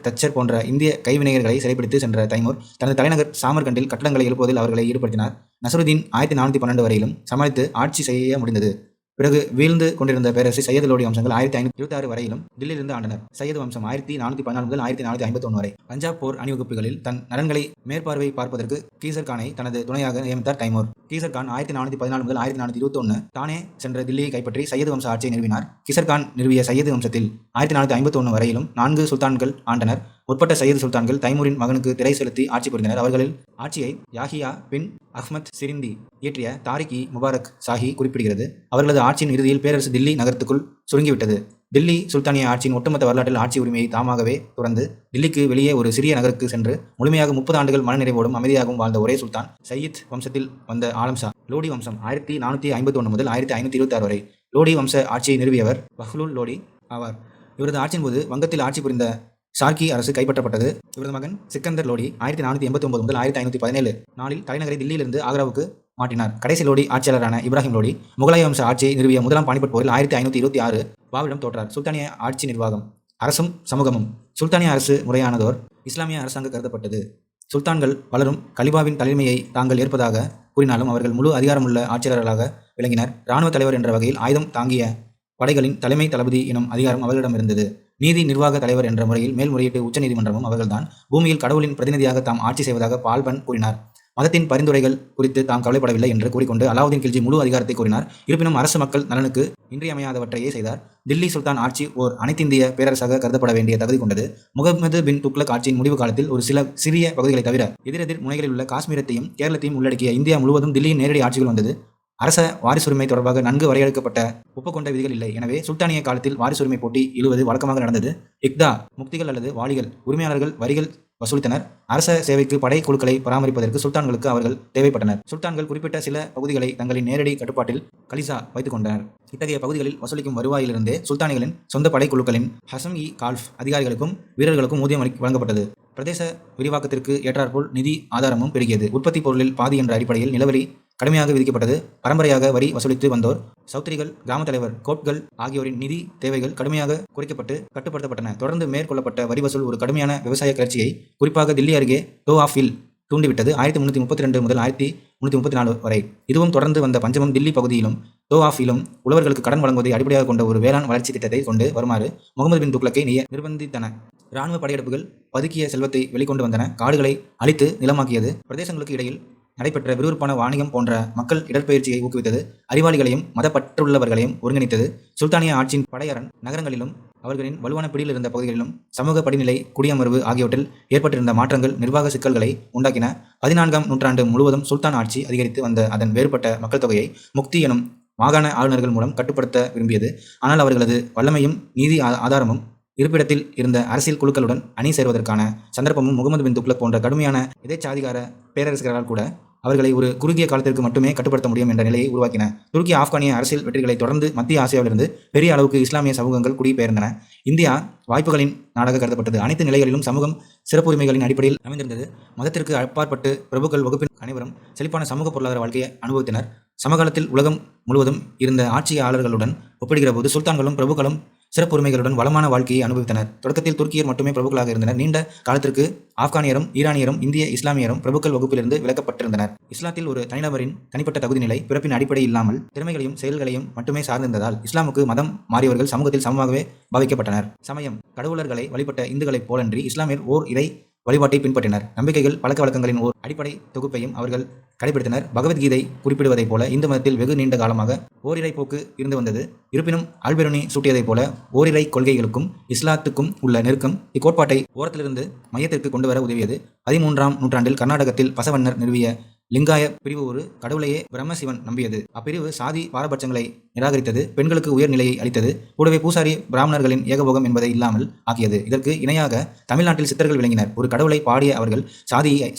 தச்சர் போன்ற இந்திய கைவினைஞர்களை சிறைப்பிடித்து சென்ற தைமூர் தனது தலைநகர் சாமர்கண்டில் கட்டடங்களை எழுப்புவதில் அவர்களை ஈடுபடுத்தினார். நசுருதீன் 1412 வரையிலும் சமாளித்து ஆட்சி செய்ய முடிந்தது. பிறகு வீழ்ந்து கொண்டிருந்த பேரரசை சையது லோடி வம்சங்கள் 1526 வரையிலும் தில்லியிலிருந்து ஆண்டனர். சையது வம்சம் 1414 முதல் 1451 வரை. பஞ்சாப் போர் அணிவகுப்புகளில் தன் நலன்களை மேற்பார்வை பார்ப்பதற்கு கீசர் கானை தனது துணையாக நியமித்தார் தைமூர். கீசர் கான் 1414 முதல் 1421 தானே சென்ற தில்லியை கைப்பற்றி சையது வம்ச ஆட்சியை நிறுவினார். கிசர் கான் நிறுவிய சையது வம்சத்தில் 1451 வரையிலும் 4 சுல்தான்கள் ஆண்டனர். உட்பட்ட சையது சுல்தான்கள் தைமூரின் மகனுக்கு திரை செலுத்தி ஆட்சி புரிந்தனர். அவர்களில் ஆட்சியை யாஹியா பின் அஹ்மத் சிரிந்தி இயற்றிய தாரிக் முபாரக் சாஹி குறிப்பிடுகிறது. அவர்களது ஆட்சியின் இறுதியில் பேரரசு தில்லி நகரத்துக்குள் சுருங்கிவிட்டது. தில்லி சுல்தானிய ஆட்சியின் ஒட்டுமொத்த வரலாற்றில் ஆட்சி உரிமையை தாமாகவே துறந்து தில்லிக்கு வெளியே ஒரு சிறிய நகருக்கு சென்று முழுமையாக 30 ஆண்டுகள் மனநிறைவோடும் அமைதியாகவும் வாழ்ந்த ஒரே சுல்தான் சயீத் வம்சத்தில் வந்த ஆலம் ஷா. லோடி வம்சம் 1451 முதல் 1526 வரை. லோடி வம்ச ஆட்சியை நிறுவியவர் பஹ்லுல் லோடி ஆவார். இவரது ஆட்சியின் போது வங்கத்தில் ஆட்சி புரிந்த ஷார்கி அரசு கைப்பற்றப்பட்டது. இவரது மகன் சிக்கந்தர் லோடி 1489 முதல் 1517 நாளில் தலைநகரை தில்லியிலிருந்து ஆக்ராவுக்கு மாற்றினார். கடைசி லோடி ஆட்சியாளரான இப்ராஹிம் லோடி முகலாய வம்ச ஆட்சியை நிறுவிய முதலாம் பானிபட் போரில் 1526 வாவிடம் தோற்றார். சுல்தானிய ஆட்சி நிர்வாகம். அரசும் சமூகமும். சுல்தானிய அரசு முறையானதோர் இஸ்லாமிய அரசாங்க கருதப்பட்டது. சுல்தான்கள் பலரும் கலிபாவின் தலைமையை தாங்கள் ஏற்பதாக கூறினாலும் அவர்கள் முழு அதிகாரமுள்ள ஆட்சியாளர்களாக விளங்கினர். இராணுவ தலைவர் என்ற வகையில் ஆயுதம் தாங்கிய படைகளின் தலைமை தளபதி எனும் அதிகாரம் அவர்களிடம் இருந்தது. நீதி நிர்வாக தலைவர் என்ற முறையில் மேல்முறையீட்டு உச்சநீதிமன்றமும் அவர்கள்தான். பூமியில் கடவுளின் பிரதிநிதியாக தாம் ஆட்சி செய்வதாக பால்பன் கூறினார். மதத்தின் பரிந்துரைகள் குறித்து தாம் கவலைப்படவில்லை என்று கூறிக்கொண்டு அலாவுதீன் கில்ஜி முழு அதிகாரத்தை கூறினார். இருப்பினும் அரசு மக்கள் நலனுக்கு இன்றியமையாதவற்றையே செய்தார். தில்லி சுல்தான் ஆட்சி ஓர் அனைத்திந்திய பேரரசாக கருதப்பட வேண்டிய தகுதி கொண்டது. முகமது பின் துக்ளக் ஆட்சியின் முடிவு காலத்தில் ஒரு சில சிறிய பகுதிகளை தவிர எதிரெதிர் முனைகளில் உள்ள காஷ்மீரத்தையும் கேரளத்தையும் உள்ளடக்கிய இந்தியா முழுவதும் தில்லியின் நேரடி ஆட்சிகள் வந்தது. அரச வாரிசுரிமை தொடர்பாக நன்கு வரையறுக்கப்பட்ட ஒப்புக்கொண்ட விதிகள் இல்லை. எனவே சுல்தானிய காலத்தில் வாரிசுரிமை போட்டி இழுவது வழக்கமாக நடந்தது. இக்தா முக்திகள் அல்லது வாலிகள் உரிமையாளர்கள் வரிகள் வசூலித்தனர். அரச சேவைக்கு படை குழுக்களை பராமரிப்பதற்கு சுல்தான்களுக்கு அவர்கள் தேவைப்பட்டனர். சுல்தான்கள் குறிப்பிட்ட சில பகுதிகளை தங்களின் நேரடி கட்டுப்பாட்டில் கலிசா வைத்துக் கொண்டனர். இத்தகைய பகுதிகளில் வசூலிக்கும் வருவாயிலிருந்தே சுல்தானிகளின் சொந்த படைக்குழுக்களின் ஹசம் கால்ஃப் அதிகாரிகளுக்கும் வீரர்களுக்கும் ஊதியம் வழங்கப்பட்டது. பிரதேச விரிவாக்கத்திற்கு ஏற்றாற்போல் நிதி ஆதாரமும் பெருகியது. உற்பத்தி பொருளில் பாதி என்ற அடிப்படையில் நிலவரி கடுமையாக விதிக்கப்பட்டது. பரம்பரையாக வரி வசூலித்து வந்தோர் சௌத்ரிகள், கிராம தலைவர், கோட்கள் ஆகியோரின் நிதி தேவைகள் கடுமையாக குறைக்கப்பட்டு கட்டுப்படுத்தப்பட்டன. தொடர்ந்து மேற்கொள்ளப்பட்ட வரி வசூல் ஒரு கடுமையான விவசாய கிளர்ச்சியை குறிப்பாக தில்லி அருகே டோஆஃபில் தூண்டிவிட்டது. 1332 முதல் 1334 வரை இதுவும் தொடர்ந்து வந்த பஞ்சமும் தில்லி பகுதியிலும் தோவாஃபிலும் உழவர்களுக்கு கடன் வழங்குவதை அடிப்படையாக கொண்ட ஒரு வேளாண் வளர்ச்சி திட்டத்தை கொண்டு வருமாறு முகமது பின் துக்ளக்கை நிர்பந்தித்தன. இராணுவ படையெடுப்புகள் பதுக்கிய செல்வத்தை வெளிக்கொண்டு வந்தன. காடுகளை அழித்து நிலமாக்கியது. பிரதேசங்களுக்கு இடையில் நடைபெற்ற விறுவிறுப்பான வாணிகம் போன்ற மக்கள் இடற்பெயர்ச்சியை ஊக்குவித்தது. அறிவாளிகளையும் மதப்பற்றுள்ளவர்களையும் ஒருங்கிணைத்தது. சுல்தானிய ஆட்சியின் படையரண் நகரங்களிலும் அவர்களின் வலுவான பிடியில் இருந்த பகுதிகளிலும் சமூக படிநிலை, குடியமர்வு ஆகியவற்றில் ஏற்பட்டிருந்த மாற்றங்கள் நிர்வாக சிக்கல்களை உண்டாக்கின. 14ஆம் நூற்றாண்டு முழுவதும் சுல்தான் ஆட்சி அதிகரித்து வந்த அதன் வேறுபட்ட மக்கள் தொகையை முக்தி எனும் மாகாண ஆளுநர்கள் மூலம் கட்டுப்படுத்த விரும்பியது. ஆனால் அவர்களது வல்லமையும் நீதி ஆதாரமும் இருப்பிடத்தில் இருந்த அரசியல் குழுக்களுடன் அணி சேருவதற்கான சந்தர்ப்பமும் முகமது பின் துக்ளக் போன்ற கடுமையான எதேச்சாதிகார பேரரசர்களால் கூட அவர்களை ஒரு குறுகிய காலத்திற்கு மட்டுமே கட்டுப்படுத்த முடியும் என்ற நிலையை உருவாக்கின. துருக்கி ஆப்கானிய அரசியல் வெற்றிகளை தொடர்ந்து மத்திய ஆசியாவிலிருந்து பெரிய அளவுக்கு இஸ்லாமிய சமூகங்கள் குடிபெயர்ந்தன. இந்தியா வாய்ப்புகளின் நாடாக கருதப்பட்டது. அனைத்து நிலைகளிலும் சமூகம் சிறப்புரிமைகளின் அடிப்படையில் அமைந்திருந்தது. மதத்திற்கு அப்பாற்பட்டு பிரபுக்கள் வகுப்பின் அனைவரும் செழிப்பான சமூக பொருளாதார வாழ்க்கையை அனுபவித்தனர். சமகாலத்தில் உலகம் முழுவதும் இருந்த ஆட்சியாளர்களுடன் ஒப்பிடுகிற போது சுல்தான்களும் பிரபுக்களும் சிறப்புரிமைகளுடன் வளமான வாழ்க்கையை அனுபவித்தனர். தொடக்கத்தில் துருக்கியர் மட்டுமே பிரபுக்களாக இருந்தனர். நீண்ட காலத்திற்கு ஆப்கானியரும் ஈரானியரும் இந்திய இஸ்லாமியரும் பிரபுக்கள் வகுப்பிலிருந்து விலக்கப்பட்டிருந்தனர். இஸ்லாத்தில் ஒரு தனிநபரின் தனிப்பட்ட தகுதி நிலை பிறப்பின் அடிப்படை இல்லாமல் திறமைகளையும் செயல்களையும் மட்டுமே சார்ந்திருந்ததால் இஸ்லாமுக்கு மதம் மாறியவர்கள் சமூகத்தில் சமமாகவே பாவிக்கப்பட்டனர். சமயம் கடவுளர்களை வழிபட்ட இந்துக்களைப் போலன்றி இஸ்லாமியர் ஓர் இறை வழிபாட்டை பின்பற்றினர். நம்பிக்கைகள் பழக்க வழக்கங்களின் ஓர் அடிப்படை தொகுப்பையும் அவர்கள் கடைபிடித்தனர். பகவத்கீதை குறிப்பிடுவதைப் போல இந்து மதத்தில் வெகு நீண்ட காலமாக ஓரிரை போக்கு இருந்து வந்தது. இருப்பினும் அல்பெருனி சூட்டியதைப் போல ஓரிரை கொள்கைகளுக்கும் இஸ்லாத்துக்கும் உள்ள நெருக்கம் இக்கோட்பாட்டை ஓரத்திலிருந்து மையத்திற்கு கொண்டு வர உதவியது. 13ஆம் நூற்றாண்டில் கர்நாடகத்தில் பசவன்னர் நிறுவிய லிங்காய பிரிவு ஒரு கடவுளையே பிரம்மசிவன் நம்பியது. அப்பிரிவு சாதி பாரபட்சங்களை நிராகரித்தது. பெண்களுக்கு உயர்நிலையை அளித்தது. கூடவே பூசாரி பிராமணர்களின் ஏகபோகம் என்பதை இல்லாமல் ஆக்கியது. இதற்கு இணையாக தமிழ்நாட்டில் சித்தர்கள் விளங்கினர். ஒரு கடவுளை பாடிய அவர்கள்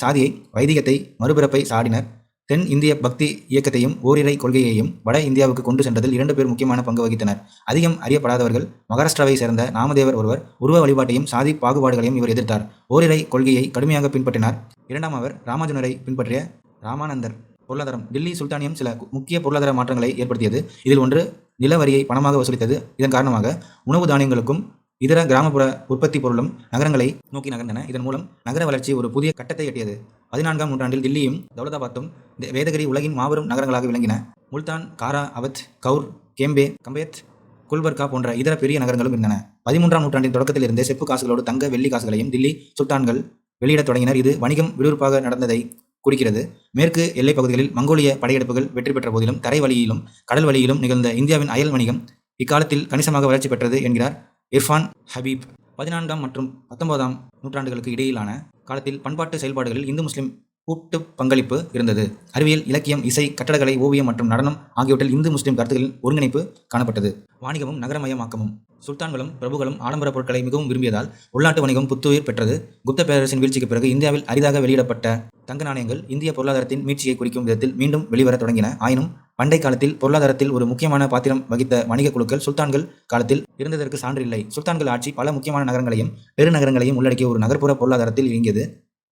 சாதியை வைதிகத்தை மறுபிறப்பை சாடினர். தென் இந்திய பக்தி இயக்கத்தையும் ஓரிரை கொள்கையையும் வட இந்தியாவுக்கு கொண்டு சென்றதில் 2 பேர் முக்கியமான பங்கு வகித்தனர். அதிகம் அறியப்படாதவர்கள் மகாராஷ்டிராவை சேர்ந்த நாமதேவர் ஒருவர். உருவ வழிபாட்டையும் சாதி பாகுபாடுகளையும் இவர் எதிர்த்தார். ஓரிரை கொள்கையை கடுமையாக பின்பற்றினார். 2ஆம் அவர் ராமானுஜரை பின்பற்றிய ராமானந்தர். பொருளாதாரம் தில்லி சுல்தானியம் சில முக்கிய பொருளாதார மாற்றங்களை ஏற்படுத்தியது. இதில் ஒன்று நில வரியை பணமாக வசூலித்தது. இதன் காரணமாக உணவு தானியங்களுக்கும் இதர கிராமப்புற உற்பத்தி பொருளும் நகரங்களை நோக்கி நகர்ந்தன. இதன் மூலம் நகர வளர்ச்சி ஒரு புதிய கட்டத்தை எட்டியது. 14ஆம் நூற்றாண்டில் தில்லியும் தௌலதாபாத்தும் வேதகிரி உலகின் மாபெரும் நகரங்களாக விளங்கின. முல்தான், காரா, அவத், கவுர், கம்பேத், குல்பர்கா போன்ற இதர பெரிய நகரங்களும் இருந்தன. 13ஆம் நூற்றாண்டின் தொடக்கத்தில் இருந்தே செப்பு காசுகளோடு தங்க வெள்ளி காசுகளையும் தில்லி சுல்தான்கள் வெளியிடத் தொடங்கினர். இது வணிகம் விறுவிறுப்பாக நடந்ததை குறிக்கிறது. மேற்கு எல்லைப் பகுதிகளில் மங்கோலிய படையெடுப்புகள் வெற்றி பெற்ற போதிலும் தரை வழியிலும் கடல் வழியிலும் நிகழ்ந்த இந்தியாவின் அயல் வணிகம் இக்காலத்தில் கணிசமாக வளர்ச்சி பெற்றது என்கிறார் இர்ஃபான் ஹபீப். 14ஆம் மற்றும் 19ஆம் நூற்றாண்டுகளுக்கு இடையிலான காலத்தில் பண்பாட்டு செயல்பாடுகளில் இந்து முஸ்லிம் கூட்டு பங்களிப்பு இருந்தது. அறிவியல், இலக்கியம், இசை, கட்டடக்கலை, ஓவியம் மற்றும் நடனம் ஆகியவற்றில் இந்து முஸ்லிம் கருத்துக்களின் ஒருங்கிணைப்பு காணப்பட்டது. வாணிகமும் நகரமயமாக்கமும் சுல்தான்களும் பிரபுக்களும் ஆடம்பர பொருட்களை மிகவும் விரும்பியதால் உள்நாட்டு வணிகம் புத்துயிர் பெற்றது. குப்த பேரரசின் வீழ்ச்சிக்கு பிறகு இந்தியாவில் அரிதாக வெளியிடப்பட்ட தங்க நாணயங்கள் இந்திய பொருளாதாரத்தின் மீட்சியை குறிக்கும் விதத்தில் மீண்டும் வெளிவர தொடங்கின. ஆயினும் பண்டை காலத்தில் பொருளாதாரத்தில் ஒரு முக்கியமான பாத்திரம் வகித்த வணிக குழுக்கள் சுல்தான்கள் காலத்தில் இருந்ததற்கு சான்று இல்லை. சுல்தான்கள் ஆட்சி பல முக்கியமான நகரங்களையும் பெருநகரங்களையும் உள்ளடக்கிய ஒரு நகர்ப்புற பொருளாதாரத்தில் இயங்கியது.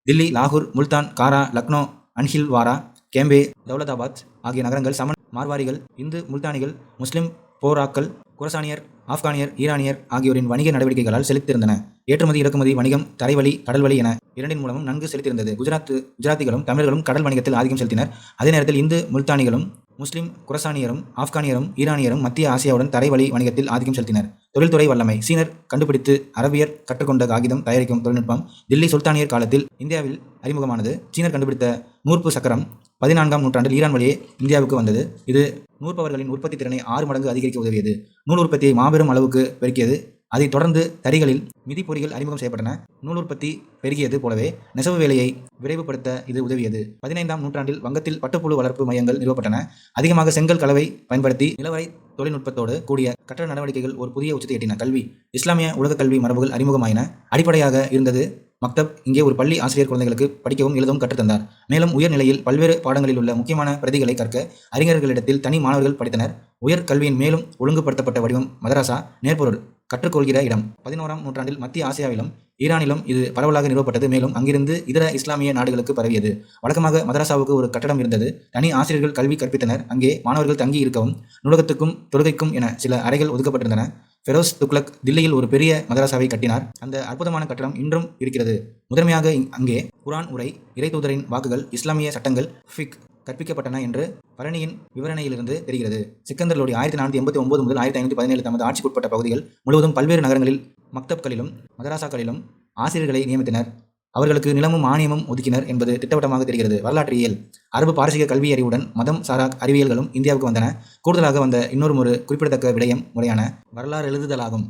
தில்லி, லாகூர், முல்தான், காரா, லக்னோ, அன்ஹில்வாரா, கேம்பே, தௌலதாபாத் ஆகிய நகரங்கள் சமன் மார்வாரிகள், இந்து முல்தானிகள், முஸ்லிம் போராக்கள், குரசானியர், ஆப்கானியர், ஈரானியர் ஆகியோரின் வணிக நடவடிக்கைகளால் செழித்திருந்தன. ஏற்றுமதி இறக்குமதி வணிகம் தரைவழி கடல்வழி என இரண்டின் மூலமும் நன்கு செலுத்தியிருந்தது. குஜராத்திகளும் தமிழர்களும் கடல் வணிகத்தில் ஆதிக்கம் செலுத்தினர். அதே நேரத்தில் இந்து முல்தானிகளும் முஸ்லிம் குரசானியரும் ஆப்கானியரும் ஈரானியரும் மத்திய ஆசியாவுடன் தரைவழி வணிகத்தில் ஆதிக்கம் செலுத்தினர். தொழில்துறை வல்லமை சீனர் கண்டுபிடித்து அரபியர் கற்றுக்கொண்ட காகிதம் தயாரிக்கும் தொழில்நுட்பம் தில்லி சுல்தானியர் காலத்தில் இந்தியாவில் அறிமுகமானது. சீனர் கண்டுபிடித்த நூற்பு சக்கரம் 14ஆம் நூற்றாண்டில் ஈரான் வழியே இந்தியாவுக்கு வந்தது. இது நூற்பவர்களின் உற்பத்தி திறனை 6 மடங்கு அதிகரிக்க உதவியது. நூல் உற்பத்தியை மாபெரும் அளவுக்கு பெருக்கியது. அதைத் தொடர்ந்து தறிகளில் மிதிப்பொறிகள் அறிமுகம் செய்யப்பட்டன. நூல் உற்பத்தி பெருகியது போலவே நெசவு வேலையை விரைவுபடுத்த இது உதவியது. 15ஆம் நூற்றாண்டில் வங்கத்தில் பட்டுப்புழு வளர்ப்பு மையங்கள் நிறுவப்பட்டன. அதிகமாக செங்கல் கலவை பயன்படுத்தி நிலவரை தொழில்நுட்பத்தோடு கூடிய கட்டட நடவடிக்கைகள் ஒரு புதிய உச்சத்தை எட்டின. கல்வி இஸ்லாமிய உலக கல்வி மரபுகள் அறிமுகமாயின. அடிப்படையாக இருந்தது மக்தப். இங்கே ஒரு பள்ளி ஆசிரியர் குழந்தைகளுக்கு படிக்கவும் எழுதவும் கற்றுத்தந்தார். மேலும் உயர்நிலையில் பல்வேறு பாடங்களில் உள்ள முக்கியமான பிரதிகளை கற்க அறிஞர்களிடத்தில் தனி மாணவர்கள் படித்தனர். உயர் கல்வியின் மேலும் ஒழுங்குபடுத்தப்பட்ட வடிவம் மதராசா, நேர்பொருள் கற்றுக்கொள்கிற இடம். 11ஆம் நூற்றாண்டில் மத்திய ஆசியாவிலும் ஈரானிலும் இது பரவலாக நிறுவப்பட்டது. மேலும் அங்கிருந்து இதர இஸ்லாமிய நாடுகளுக்கு பரவியது. வழக்கமாக மதராசாவுக்கு ஒரு கட்டடம் இருந்தது. தனி ஆசிரியர்கள் கல்வி கற்பித்தனர். அங்கே மாணவர்கள் தங்கி இருக்கவும் நூலகத்துக்கும் தொழுகைக்கும் என சில அறைகள் ஒதுக்கப்பட்டிருந்தன. ஃபெரோஸ் துக்ளக் தில்லியில் ஒரு பெரிய மதரசாவை கட்டினார். அந்த அற்புதமான கட்டடம் இன்றும் இருக்கிறது. முதன்மையாக அங்கே குர்ஆன் உரை, இறைத்தூதரின் வாக்குகள், இஸ்லாமிய சட்டங்கள், ஃபிக் கற்பிக்கப்பட்டன என்று பழனியின் விவரணையிலிருந்து தெரிகிறது. சிக்கந்தர் லோடி 1489 முதல் 1517 தமது ஆட்சிக்குட்பட்ட பகுதிகள் முழுவதும் பல்வேறு நகரங்களில் மக்தப்களிலும் மதராசாக்களிலும் ஆசிரியர்களை நியமித்தனர். அவர்களுக்கு நிலமும் மானியமும் ஒதுக்கினர் என்பது திட்டவட்டமாக தெரிகிறது. வரலாற்றியல் அரபு பாரசீக கல்வி அறிவுடன் மதம் சாரா அறிவியல்களும் இந்தியாவுக்கு வந்தன. கூடுதலாக வந்த இன்னொரு குறிப்பிடத்தக்க விடயம் முறையான வரலாறு எழுதுதலாகும்.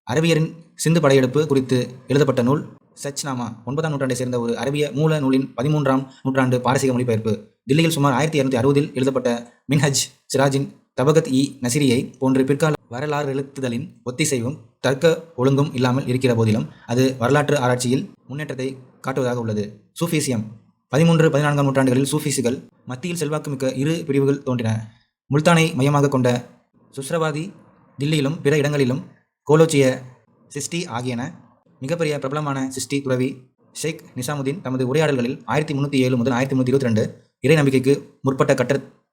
அரபியரின் சிந்து படையெடுப்பு குறித்து எழுதப்பட்ட நூல் சச்நாமா 9ஆம் நூற்றாண்டை சேர்ந்த ஒரு அரபிய மூல நூலின் 13ஆம் நூற்றாண்டு பாரசீக மொழிபெயர்ப்பு. தில்லியில் சுமார் 1260 எழுதப்பட்ட மின்ஹஜ் சிராஜின் தபகத் இ நசிரியை போன்று பிற்கால வரலாறு எழுத்துதலின் ஒத்திசைவும் தர்க்க ஒழுங்கும் இல்லாமல் இருக்கிற போதிலும் அது வரலாற்று ஆராய்ச்சியில் முன்னேற்றத்தை காட்டுவதாக உள்ளது. சூஃபிசியம் 13-14ஆம் நூற்றாண்டுகளில் சூஃபிசுகள் மத்தியில் செல்வாக்குமிக்க இரு பிரிவுகள் தோன்றின. முல்தானை மையமாக கொண்ட சுஸ்ரவாதி தில்லியிலும் பிற இடங்களிலும் கோலோச்சிய சிஸ்டி ஆகியன. மிகப்பெரிய பிரபலமான சிஸ்டி துறவி ஷேக் நிசாமுதீன் தமது உரையாடல்களில் 1307 முதல் 1322 இறை நம்பிக்கைக்கு முற்பட்ட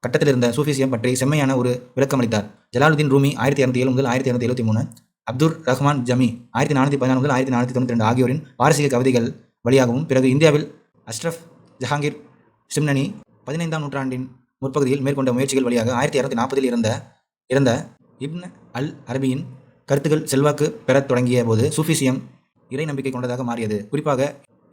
கட்டத்தில் இருந்த சூஃபிசியம் பற்றி செம்மையான ஒரு விளக்கமளித்தார். ஜலாலுதீன் ரூமி 1207 முதல் 1273, அப்துர் ரஹ்மான் ஜமி 1414 முதல் 1492 ஆகியோரின் பாரசீக கவிதைகள் வழியாகவும், பிறகு இந்தியாவில் அஷ்ரஃப் ஜஹாங்கீர் சிம்னனி 15ஆம் நூற்றாண்டின் முற்பகுதியில் மேற்கொண்ட முயற்சிகள் வழியாக 1240 இறந்த இப்ன் அல் அரபியின் கருத்துக்கள் செல்வாக்கு பெறத் தொடங்கிய போது சூஃபிசியம் இறை நம்பிக்கை கொண்டதாக மாறியது. குறிப்பாக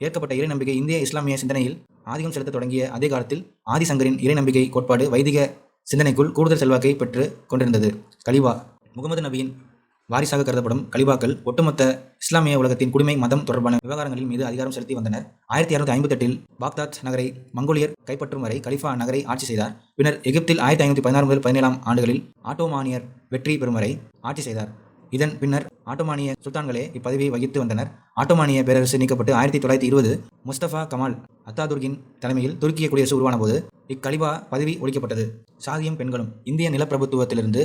ஏற்கப்பட்ட இறை நம்பிக்கை இந்திய இஸ்லாமிய சிந்தனையில் ஆதிக்கம் செலுத்த தொடங்கிய அதே காலத்தில் ஆதிசங்கரின் இறை நம்பிக்கை கோட்பாடு வைதிக சிந்தனைக்குள் கூடுதல் செல்வாக்கை பெற்று கொண்டிருந்தது. கலிபா முகமது நபியின் வாரிசாக கருதப்படும் கலிபாக்கள் ஒட்டுமொத்த இஸ்லாமிய உலகத்தின் குடிமை மதம் தொடர்பான விவகாரங்களின் மீது அதிகாரம் செலுத்தி வந்தனர். 1658 பாக்தாத் நகரை மங்கோலியர் கைப்பற்றும் வரை கலிஃபா நகரை ஆட்சி செய்தார். பின்னர் எகிப்தில் 1516 முதல் 17ஆம் ஆண்டுகளில் ஆட்டோமானியர் வெற்றி பெறும் வரை ஆட்சி செய்தார். இதன் பின்னர் ஆட்டோமானிய சுல்தான்களே இப்பதவியை வகித்து வந்தனர். ஆட்டோமானிய பேரரசு நீக்கப்பட்டு 1920 முஸ்தபா கமால் அத்தாதுர்கின் தலைமையில் துருக்கிய குடியரசு உருவான போது இக்கலிபா பதவி ஒழிக்கப்பட்டது. சாதியும் பெண்களும் இந்திய நிலப்பிரபுத்துவத்திலிருந்து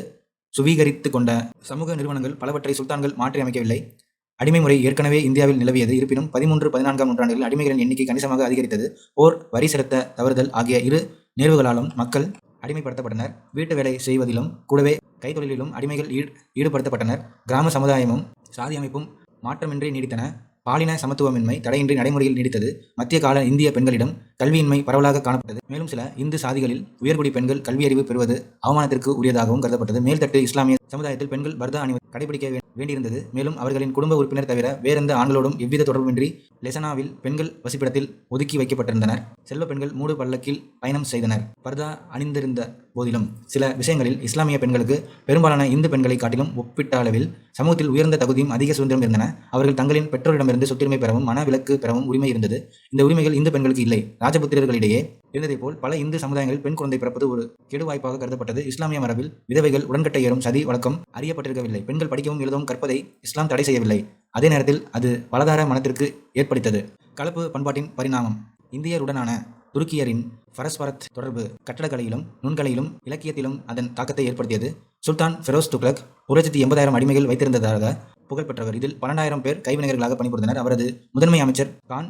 சுவீகரித்து கொண்ட சமூக நிறுவனங்கள் பலவற்றை சுல்தான்கள் மாற்றி அமைக்கவில்லை. அடிமை முறை ஏற்கனவே இந்தியாவில் நிலவியது. இருப்பினும் 13-14ஆம் நூற்றாண்டுகளில் அடிமைகளின் எண்ணிக்கை கணிசமாக அதிகரித்தது. போர், வரி செலுத்த தவறுதல் ஆகிய இரு நேர்வுகளாலும் மக்கள் அடிமைப்படுத்தப்பட்டனர். வீட்டு வேலை செய்வதிலும் கூடவே கைத்தொழிலிலும் அடிமைகள் ஈடுபடுத்தப்பட்டனர். கிராம சமுதாயமும் சாதி அமைப்பும் மாற்றமின்றி நீடித்தன. பாலின சமத்துவமின்மை தடையின்றி நடைமுறையில் நீடித்தது. மத்திய கால இந்திய பெண்களிடம் கல்வியின்மை பரவலாக காணப்பட்டது. மேலும் சில இந்து சாதிகளில் உயர்குடி பெண்கள் கல்வியறிவு பெறுவது அவமானத்திற்கு உரியதாகவும் கருதப்பட்டது. மேல்தட்டு இஸ்லாமிய சமுதாயத்தில் பெண்கள் பர்தா அணிவது கடைபிடிக்க வேண்டியிருந்தது. மேலும் அவர்களின் குடும்ப உறுப்பினர் தவிர வேறெந்த ஆண்களோடும் எவ்வித தொடர்புமின்றி லெசனாவில் பெண்கள் வசிப்பிடத்தில் ஒதுக்கி வைக்கப்பட்டிருந்தனர். செல்வ பெண்கள் மூடு பல்லக்கில் பயணம் செய்தனர். பர்தா அணிந்திருந்த போதிலும் சில விஷயங்களில் இஸ்லாமிய பெண்களுக்கு பெரும்பாலான இந்து பெண்களை காட்டிலும் ஒப்பிட்ட அளவில் சமூகத்தில் உயர்ந்த தகுதியும் அதிக சுதந்திரம் இருந்தன. அவர்கள் தங்களின் பெற்றோரிடமிருந்து சொத்துரிமை பெறவும் மன விலக்கு பெறவும் உரிமை இருந்தது. இந்த உரிமைகள் இந்து பெண்களுக்கு இல்லை. ராஜபுத்திரர்களிடையே இருந்ததை போல் பல இந்து சமுதாயங்களில் பெண் குழந்தை பிறப்பது ஒரு கெடு வாய்ப்பாக கருதப்பட்டது. இஸ்லாமிய மரபில் விதவைகள் உடன்கட்டை ஏறும் சதி வழக்கம் அறியப்பட்டிருக்கவில்லை. பெண்கள் படிக்கவும் எழுதவும் கற்பதை இஸ்லாம் தடை செய்யவில்லை. அதே நேரத்தில் அது பலதார மனத்திற்கு ஏற்படுத்தது. கலப்பு பண்பாட்டின் பரிணாமம் இந்தியருடனான துருக்கியரின் பரஸ்பரத் தொடர்பு கட்டடக்கலையிலும் நுண்கலையிலும் இலக்கியத்திலும் அதன் தாக்கத்தை ஏற்படுத்தியது. சுல்தான் ஃபெரோஸ் துக்ளக் 1,80,000 அடிமைகள் வைத்திருந்ததாக புகழ்பெற்றவர். இதில் 12,000 பேர் கைவினைஞர்களாக பணிபுரிந்தனர். அவரது முதன்மை அமைச்சர் கான்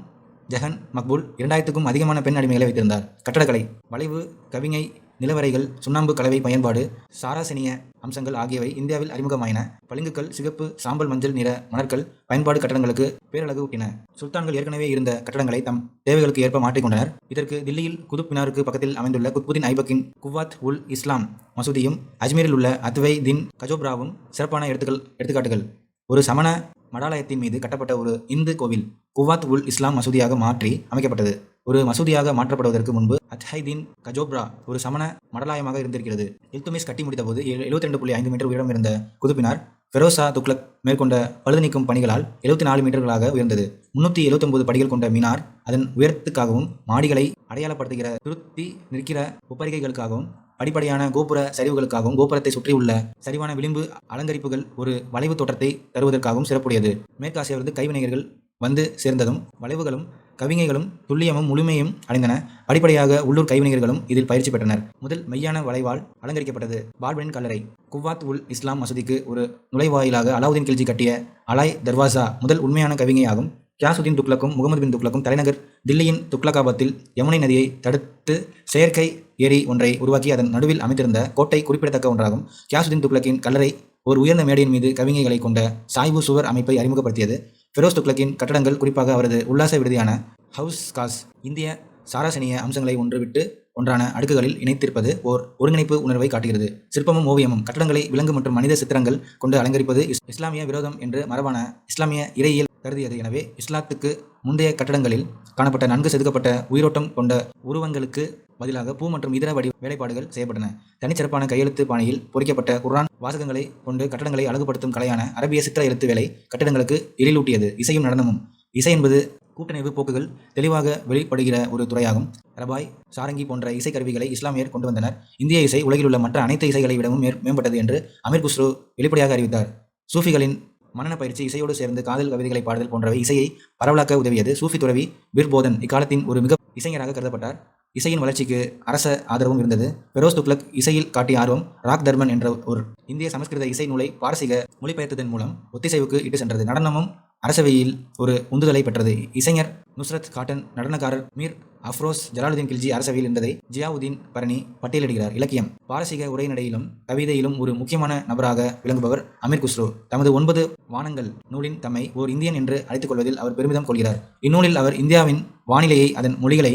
ஜஹன் மக்பூல் 2000க்கும் அதிகமான பெண் அடிமைகளை வைத்திருந்தார். கட்டடக்கலை வளைவு, கவிஞை, நிலவரைகள், சுண்ணாம்பு கலவை பயன்பாடு, சாராசெனிய அம்சங்கள் ஆகியவை இந்தியாவில் அறிமுகமாயின. பளிங்குக்கல், சிகப்பு, சாம்பல், மஞ்சள் நிற மணற்கல் பயன்பாடு கட்டடங்களுக்கு பேரழகு ஊட்டின. சுல்தான்கள் ஏற்கனவே இருந்த கட்டடங்களை தம் தேவைகளுக்கு ஏற்ப மாற்றிக்கொண்டனர். இதற்கு தில்லியில் குதுப் மினாருக்கு பக்கத்தில் அமைந்துள்ள குத்புதீன் ஐபக்கின் குவாத் உல் இஸ்லாம் மசூதியும் அஜ்மீரில் உள்ள அத்வை தின் கஜோப்ராவும் சிறப்பான எடுத்துக்காட்டுகள். ஒரு சமண மடாலயத்தின் மீது கட்டப்பட்ட ஒரு இந்து கோவில் குவாத் உல் இஸ்லாம் மசூதியாக மாற்றி அமைக்கப்பட்டது. ஒரு மசூதியாக மாற்றப்படுவதற்கு முன்பு அத்ஹைதீன் கஜோப்ரா ஒரு சமண மடலாயமாக இருந்திருக்கிறது. இல்துமிஸ் கட்டி முடித்தபோது 72.5 மீட்டர் உயரம் இருந்த குதுப்பினார் ஃபெரோசா துக்ளக் மேற்கொண்ட பழுது நீக்கும் பணிகளால் 74 மீட்டர்களாக உயர்ந்தது. 379 படிகள் கொண்ட மினார் அதன் உயரத்துக்காகவும் மாடிகளை அடையாளப்படுத்துகிற துருத்தி நிற்கிற உப்பரிகைகளுக்காகவும் படிப்படியான கோபுர சரிவுகளுக்காகவும் கோபுரத்தை சுற்றியுள்ள சரிவான விளிம்பு அலங்கரிப்புகள் ஒரு வளைவு தோற்றத்தை தருவதற்காகவும் சிறப்புடையது. மேற்காசியிலிருந்து கைவினைஞர்கள் வந்து சேர்ந்ததும் வளைவுகளும் கவிஞைகளும் துல்லியமும் முழுமையும் அடைந்தன. படிப்படியாக உள்ளூர் கைவினைஞர்களும் இதில் பயிற்சி பெற்றனர். முதல் மெய்யான வளைவால் அலங்கரிக்கப்பட்டது பால்பனின் கல்லறை. குவாத் உல் இஸ்லாம் மசூதிக்கு ஒரு நுழைவாயிலாக அலாவுதீன் கில்ஜி கட்டிய அலாய் தர்வாசா முதல் உண்மையான கவிஞையாகும். கியாசுதீன் துக்ளக்கும் முகமது பின் துக்ளக்கும் தலைநகர் தில்லியின் துக்ளகாபாத்தில் யமுனை நதியை தடுத்து செயற்கை ஏரி ஒன்றை உருவாக்கி அதன் நடுவில் அமைத்திருந்த கோட்டை குறிப்பிடத்தக்க ஒன்றாகும். கியாசுதீன் துக்ளக்கின் கல்லறை ஒரு உயர்ந்த மேடையின் மீது கவிஞர்களை கொண்ட சாய்வு சுவர் அமைப்பை அறிமுகப்படுத்தியது. ஃபெரோஸ் துக்ளக்கின் கட்டடங்கள், குறிப்பாக அவரது உல்லாச விடுதியான ஹவுஸ் காஸ், இந்திய சாராசனிய அம்சங்களை ஒன்றுவிட்டு ஒன்றான அடுக்குகளில் இணைத்திருப்பது ஓர் ஒருங்கிணைப்பு உணர்வை காட்டுகிறது. சிற்பமும் ஓவியமும் கட்டடங்களை விலங்கு மற்றும் மனித சித்திரங்கள் கொண்டு அலங்கரிப்பது இஸ்லாமிய விரோதம் என்று மரபான இஸ்லாமிய இறையியல் கருதியது. எனவே இஸ்லாத்துக்கு முந்தைய கட்டடங்களில் காணப்பட்ட நன்கு செதுக்கப்பட்ட உயிரோட்டம் கொண்ட உருவங்களுக்கு பதிலாக பூ மற்றும் இதர வேலைப்பாடுகள் செய்யப்பட்டன. தனிச்சிறப்பான கையெழுத்து பாணியில் பொறிக்கப்பட்ட குர்ஆன் வாசகங்களை கொண்டு கட்டடங்களை அழகுபடுத்தும் கலையான அரபிய சித்திர எழுத்து வேலை கட்டிடங்களுக்கு எழிலூட்டியது. இசையும் நடனமும். இசை என்பது கூட்டணைவு போக்குகள் தெளிவாக வெளிப்படுகிற ஒரு துறையாகும். ரபாய், சாரங்கி போன்ற இசைக்கருவிகளை இஸ்லாமியர் கொண்டு வந்தனர். இந்திய இசை உலகில் உள்ள மற்ற அனைத்து இசைகளை விடவும் மேம்பட்டது என்று அமீர் குஸ்ரு வெளிப்படையாக அறிவித்தார். சூஃபிகளின் மனன பயிற்சி, இசையோடு சேர்ந்து காதல் கவிதைகளை பாடுதல் போன்றவை இசையை பரவலாக்க உதவியது. சூஃபி துறவி பிர்போதன் இக்காலத்தின் ஒரு மிக இசைஞராக கருதப்பட்டார். இசையின் வளர்ச்சிக்கு அரச ஆதரவும் இருந்தது. ஃபெரோஸ் துக்ளக் இசையில் காட்டிய ஆர்வம் ராக் தர்மன் என்ற ஒரு இந்திய சமஸ்கிருத இசை நூலை பாரசீக மொழிபெயர்த்ததன் மூலம் ஒத்திசைவுக்கு இட்டு சென்றது. நடனமும் அரசவையில் ஒரு உந்துதலை பெற்றது. இசைஞர் நுஸ்ரத் காட்டன், நடனக்காரர் மீர் அஃப்ரோஸ் ஜலாலுதீன் கில்ஜி அரசவையில் இருந்ததை ஜியாவுதீன் பரணி பட்டியலிடுகிறார். இலக்கியம். பாரசீக உரைநடையிலும் கவிதையிலும் ஒரு முக்கியமான நபராக விளங்குபவர் அமீர் குஸ்ரு. தமது 9 வானங்கள் நூலின் தம்மை ஓர் இந்தியன் என்று அழைத்துக் கொள்வதில் அவர் பெருமிதம் கொள்கிறார். இந்நூலில் அவர் இந்தியாவின் வானிலையை, அதன் மொழிகளை,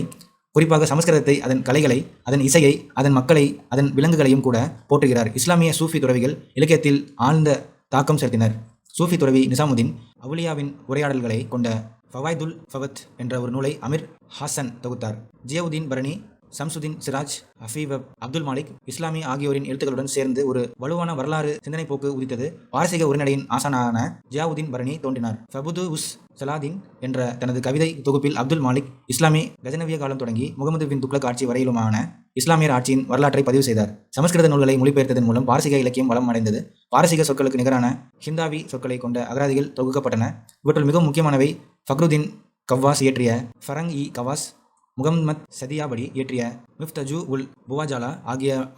குறிப்பாக சமஸ்கிருதத்தை, அதன் கலைகளை, அதன் இசையை, அதன் மக்களை, அதன் விலங்குகளையும் கூட போற்றுகிறார். இஸ்லாமிய சூஃபி துறவிகள் இலக்கியத்தில் ஆழ்ந்த தாக்கம் செலுத்தினர். சூஃபி துறவி நிசாமுதீன் அவுலியாவின் உரையாடல்களை கொண்ட ஃபவாய்துல் ஃபவத் என்ற ஒரு நூலை அமீர் ஹாசன் தொகுத்தார். ஜியாவுதீன் பரணி, சம்சுதீன் சிராஜ், ஹஃபீவ் அப்துல் மாலிக், இஸ்லாமி ஆகியோரின் எழுத்துக்களுடன் சேர்ந்து ஒரு வலுவான வரலாறு சிந்தனை போக்கு உதித்தது. பாரசீக உரைநடையின் ஆசானான ஜியாவுதீன் பரணி தோன்றினார். ஃபபுது உஸ் சலாதீன் என்ற தனது கவிதை தொகுப்பில் அப்துல் மாலிக் இஸ்லாமிய கஜனவிய காலம் தொடங்கி முகமது பின் துக்ளக் ஆட்சி வரையிலுமான இஸ்லாமியர் ஆட்சியின் வரலாற்றை பதிவு செய்தார். சமஸ்கிருத நூல்களை மொழிபெயர்த்ததன் மூலம் பாரசீக இலக்கியம் வளம் அடைந்தது. பாரசீக சொற்களுக்கு நிகரான ஹிந்தாவி சொற்களை கொண்ட அகராதிகள் தொகுக்கப்பட்டன. இவற்றுள் மிகவும் முக்கியமானவை ஃபக்ருதீன் கவ்வாஸ் இயற்றிய ஃபரங் இ கவாஸ், முகம்மத் சதியாபடி இயற்றிய மிஃப்தஜு உல் புவாஜாலா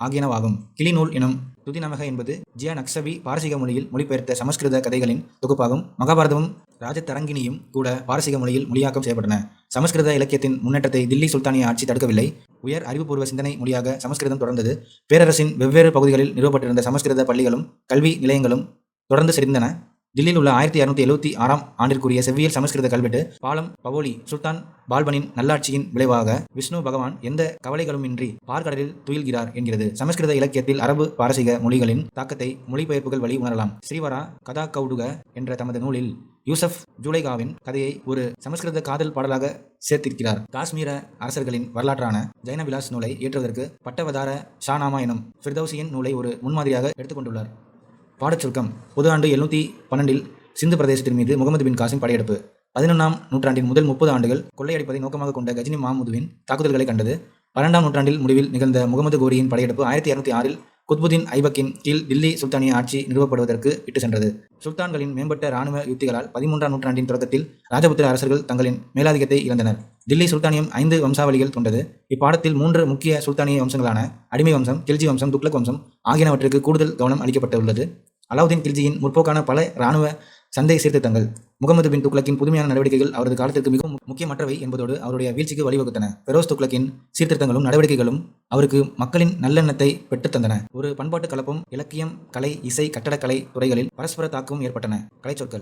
ஆகியனவாகும். கிளிநூல் எனும் துதிநமக என்பது ஜியா நக்சபி பாரசீக மொழியில் மொழிபெயர்த்த சமஸ்கிருத கதைகளின் தொகுப்பாகும். மகாபாரதமும் ராஜதரங்கினியும் கூட பாரசீக மொழியில் மொழியாக்கம் செய்யப்பட்டன. சமஸ்கிருத இலக்கியத்தின் முன்னேற்றத்தை தில்லி சுல்தானிய ஆட்சி தடுக்கவில்லை. உயர் அறிவுபூர்வ சிந்தனை மொழியாக சமஸ்கிருதம் தொடர்ந்தது. பேரரசின் வெவ்வேறு பகுதிகளில் நிறுவப்பட்டிருந்த சமஸ்கிருத பள்ளிகளும் கல்வி நிலையங்களும் தொடர்ந்து செறிந்தன. தில்லியில் உள்ள 1276ஆம் ஆண்டிற்குரிய செவ்வியல் சமஸ்கிருத கல்வெட்டு பாலம் பவோலி சுல்தான் பால்பனின் நல்லாட்சியின் விளைவாக விஷ்ணு பகவான் எந்த கவலைகளுமின்றி பார்க்கடலில் துயில்கிறார் என்கிறது. சமஸ்கிருத இலக்கியத்தில் அரபு பாரசீக மொழிகளின் தாக்கத்தை மொழிபெயர்ப்புகள் வழி உணரலாம். ஸ்ரீவரா கதா கவுடுக என்ற தமது நூலில் யூசப் ஜூலைகாவின் கதையை ஒரு சமஸ்கிருத காதல் பாடலாக சேர்த்திருக்கிறார். காஷ்மீர அரசர்களின் வரலாற்றான ஜைனவிலாஸ் நூலை இயற்றுவதற்கு பட்டவதார ஷானாமா எனும் ஃபிர்தௌசியின் நூலை ஒரு முன்மாதிரியாக எடுத்துக்கொண்டுள்ளார். பாடச்சுருக்கம். பொது ஆண்டு 712இல் சிந்து பிரதேசத்தின் மீது முகமது பின் காசிம் படையெடுப்பு. 11ஆம் நூற்றாண்டின் முதல் 30 ஆண்டுகள் கொள்ளையடிப்பதை நோக்கமாக கொண்ட கஜினி மாமுதுவின் தாக்குதல்களை கண்டது. 12ஆம் நூற்றாண்டில் முடிவில் நிகழ்ந்த முகமது கோரியின் படையெடுப்பு 1206இல் குத்புதீன் ஐபக்கின் கீழ் தில்லி சுல்தானிய ஆட்சி நிறுவப்படுவதற்கு இட்டு சென்றது. சுல்தான்களின் மேம்பட்ட இராணுவ யுத்திகளால் 13ஆம் நூற்றாண்டின் தொடக்கத்தில் ராஜபுத்திர அரசர்கள் தங்களின் மேலாதிக்கத்தை இழந்தனர். தில்லி சுல்தானியம் 5 வம்சாவளிகள் கொண்டது. இப்பாடத்தில் 3 முக்கிய சுல்தானிய வம்சங்களான அடிமை வம்சம், கில்ஜி வம்சம், துக்ளக் வம்சம் ஆகியனவற்றிற்கு கூடுதல் கவனம் அளிக்கப்பட்டுள்ளது. அலாவுதீன் கில்ஜியின் முற்போக்கான பல இராணுவ சந்தை சீர்திருத்தங்கள் முகமது பின் துக்ளக்கின் புதுமையான நடவடிக்கைகள் அவரது காலத்திற்கு மிகவும் முக்கியமற்றவை என்பதோடு அவருடைய வீழ்ச்சிக்கு வழிவகுத்தன. ஃபெரோஸ் துக்ளக்கின் சீர்திருத்தங்களும் நடவடிக்கைகளும் அவருக்கு மக்களின் நல்லெண்ணத்தை பெற்றுத்தந்தன. ஒரு பண்பாட்டு கலப்பும் இலக்கியம், கலை, இசை, கட்டடக்கலை துறைகளில் பரஸ்பர தாக்கமும் ஏற்பட்டன. கலைச்சொற்கள்.